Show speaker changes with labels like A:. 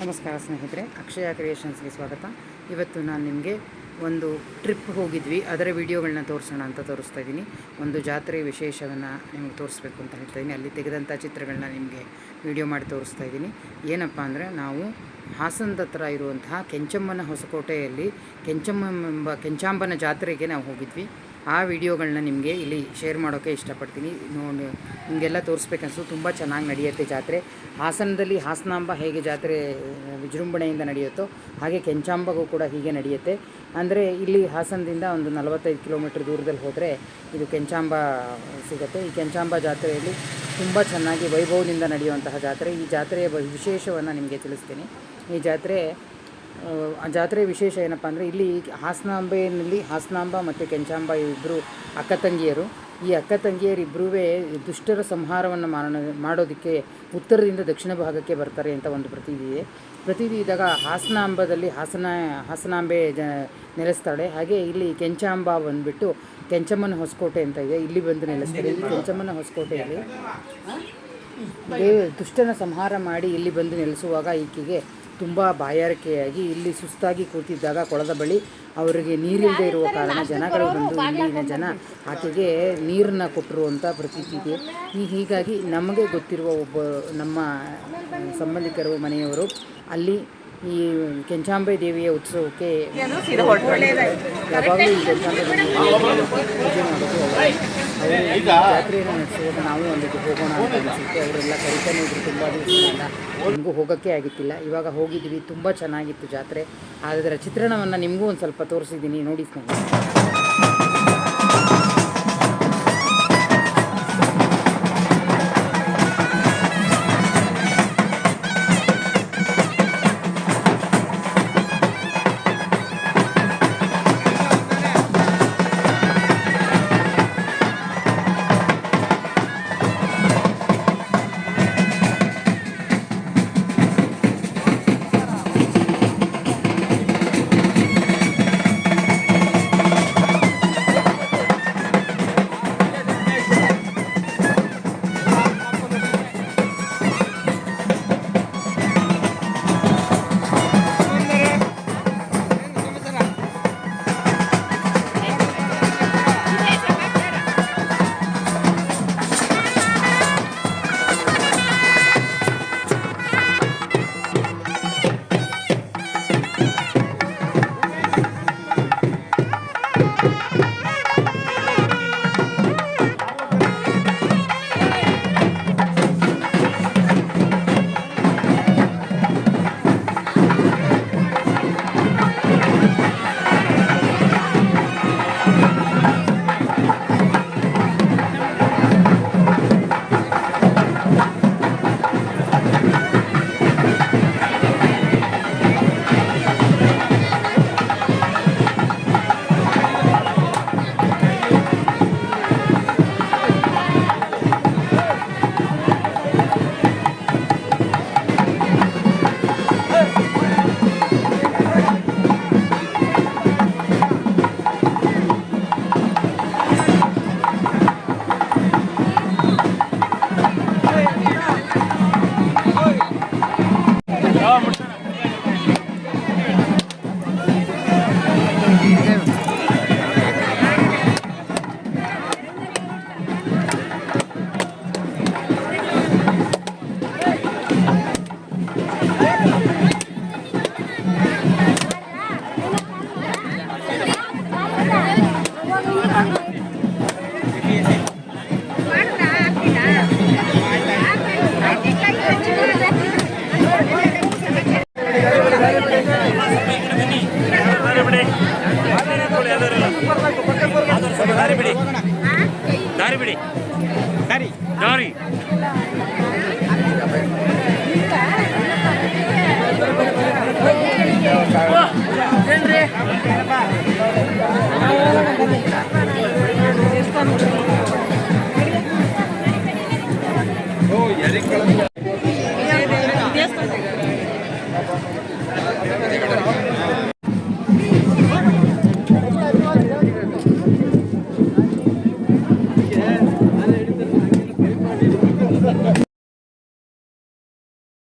A: ನಮಸ್ಕಾರ ಸ್ನೇಹಿತರೆ, ಅಕ್ಷಯ ಕ್ರಿಯೇಷನ್ಸ್ಗೆ ಸ್ವಾಗತ. ಇವತ್ತು ನಾನು ನಿಮಗೆ ಒಂದು ಟ್ರಿಪ್ ಹೋಗಿದ್ವಿ, ಅದರ ವಿಡಿಯೋಗಳನ್ನ ತೋರಿಸೋಣ ಅಂತ ತೋರಿಸ್ತಾ ಇದ್ದೀನಿ. ಒಂದು ಜಾತ್ರೆ ವಿಶೇಷವನ್ನು ನಿಮಗೆ ತೋರಿಸ್ಬೇಕು ಅಂತ ಹೇಳ್ತಾ ಇದ್ದೀನಿ. ಅಲ್ಲಿ ತೆಗೆದಂಥ ಚಿತ್ರಗಳನ್ನ ನಿಮಗೆ ವಿಡಿಯೋ ಮಾಡಿ ತೋರಿಸ್ತಾ ಇದ್ದೀನಿ. ಏನಪ್ಪ ಅಂದರೆ, ನಾವು ಹಾಸನದ ಹತ್ರ ಇರುವಂತಹ ಕೆಂಚಮ್ಮನ ಹೊಸಕೋಟೆಯಲ್ಲಿ ಕೆಂಚಾಂಬನ ಜಾತ್ರೆಗೆ ನಾವು ಹೋಗಿದ್ವಿ. ಆ ವಿಡಿಯೋಗಳನ್ನ ನಿಮಗೆ ಇಲ್ಲಿ ಶೇರ್ ಮಾಡೋಕ್ಕೆ ಇಷ್ಟಪಡ್ತೀನಿ. ನಿಮಗೆಲ್ಲ ತೋರಿಸ್ಬೇಕನ್ಸು. ತುಂಬ ಚೆನ್ನಾಗಿ ನಡೆಯುತ್ತೆ ಜಾತ್ರೆ. ಹಾಸನದಲ್ಲಿ ಹಾಸನಾಂಬ ಹೇಗೆ ಜಾತ್ರೆ ವಿಜೃಂಭಣೆಯಿಂದ ನಡೆಯುತ್ತೋ ಹಾಗೆ ಕೆಂಚಾಂಬಗೂ ಕೂಡ ಹೀಗೆ ನಡೆಯುತ್ತೆ. ಅಂದರೆ ಇಲ್ಲಿ ಹಾಸನದಿಂದ ಒಂದು 45 ಕಿಲೋಮೀಟ್ರ್ ದೂರದಲ್ಲಿ ಹೋದರೆ ಇದು ಕೆಂಚಾಂಬ ಸಿಗುತ್ತೆ. ಈ ಕೆಂಚಾಂಬ ಜಾತ್ರೆಯಲ್ಲಿ ತುಂಬ ಚೆನ್ನಾಗಿ ವೈಭವದಿಂದ ನಡೆಯುವಂತಹ ಜಾತ್ರೆ. ಈ ಜಾತ್ರೆಯ ವಿಶೇಷವನ್ನು ನಿಮಗೆ ತಿಳಿಸ್ತೀನಿ. ಈ ಜಾತ್ರೆ ವಿಶೇಷ ಏನಪ್ಪ ಅಂದರೆ, ಇಲ್ಲಿ ಹಾಸನಾಂಬ ಮತ್ತು ಕೆಂಚಾಂಬ ಇಬ್ಬರು ಅಕ್ಕ ತಂಗಿಯರು. ಈ ಅಕ್ಕ ತಂಗಿಯರಿಬ್ಬರೂ ದುಷ್ಟರ ಸಂಹಾರವನ್ನು ಮಾಡೋದಕ್ಕೆ ಉತ್ತರದಿಂದ ದಕ್ಷಿಣ ಭಾಗಕ್ಕೆ ಬರ್ತಾರೆ ಅಂತ ಒಂದು ಪ್ರತೀತಿ ಇದ್ದಾಗ ಹಾಸನಾಂಬದಲ್ಲಿ ಹಾಸನಾಂಬೆ ನೆಲೆಸ್ತಾಳೆ. ಹಾಗೆ ಇಲ್ಲಿ ಕೆಂಚಾಂಬ ಬಂದುಬಿಟ್ಟು ಕೆಂಚಮ್ಮನ ಹೊಸಕೋಟೆ ಅಂತ ಇದೆ, ಇಲ್ಲಿ ಬಂದು ನೆಲೆಸ್ತಾರೆ. ಈ ಕೆಂಚಮ್ಮನ ಹೊಸಕೋಟೆಯಲ್ಲಿ ದುಷ್ಟನ ಸಂಹಾರ ಮಾಡಿ ಇಲ್ಲಿ ಬಂದು ನೆಲೆಸುವಾಗ ಈಕೆಗೆ ತುಂಬ ಬಾಯಾರಿಕೆಯಾಗಿ ಇಲ್ಲಿ ಸುಸ್ತಾಗಿ ಕೂತಿದ್ದಾಗ ಕೊಳದ ಬಳಿ ಅವರಿಗೆ ನೀರಿಲ್ಲದೆ ಇರುವ ಕಾರಣ ಜನಗಳು ಬಂದು ಇಲ್ಲಿನ ಜನ ಆಕೆಗೆ ನೀರನ್ನ ಕೊಟ್ಟರು ಅಂತ ಪ್ರತೀತಿ ಇದೆ. ಹೀಗಾಗಿ ನಮಗೆ ಗೊತ್ತಿರುವ ನಮ್ಮ ಸಂಬಂಧಿಕರು ಮನೆಯವರು ಅಲ್ಲಿ ಈ ಕೆಂಚಾಂಬೆ ದೇವಿಯ ಉತ್ಸವಕ್ಕೆ ಯಾವಾಗಲೂ ಈ ಕೆಂಚಾಂಬೆ ಪೂಜೆ ಮಾಡೋದು ಜಾತ್ರೆಯನ್ನು ನಡೆಸುವಾಗ ನಾವು ಅಲ್ಲಿಗೆ ಹೋಗೋಣ ಅಂತ ಅನಿಸುತ್ತೆ. ಅವರೆಲ್ಲ ಕರಿತಾನೆ ಇದ್ರು ತುಂಬ ದಿವಸದಿಂದ. ನಿಮಗೂ ಹೋಗೋಕ್ಕೆ ಆಗಿತ್ತಿಲ್ಲ. ಇವಾಗ ಹೋಗಿದ್ದೀವಿ, ತುಂಬ ಚೆನ್ನಾಗಿತ್ತು ಜಾತ್ರೆ. ಅದರ ಚಿತ್ರಣವನ್ನು ನಿಮಗೂ ಒಂದು ಸ್ವಲ್ಪ ತೋರಿಸಿದ್ದೀನಿ, ನೋಡಿ ಸ್ನೇಹಿತರೆ.
B: ದಾರಿ ಬಿಡಿ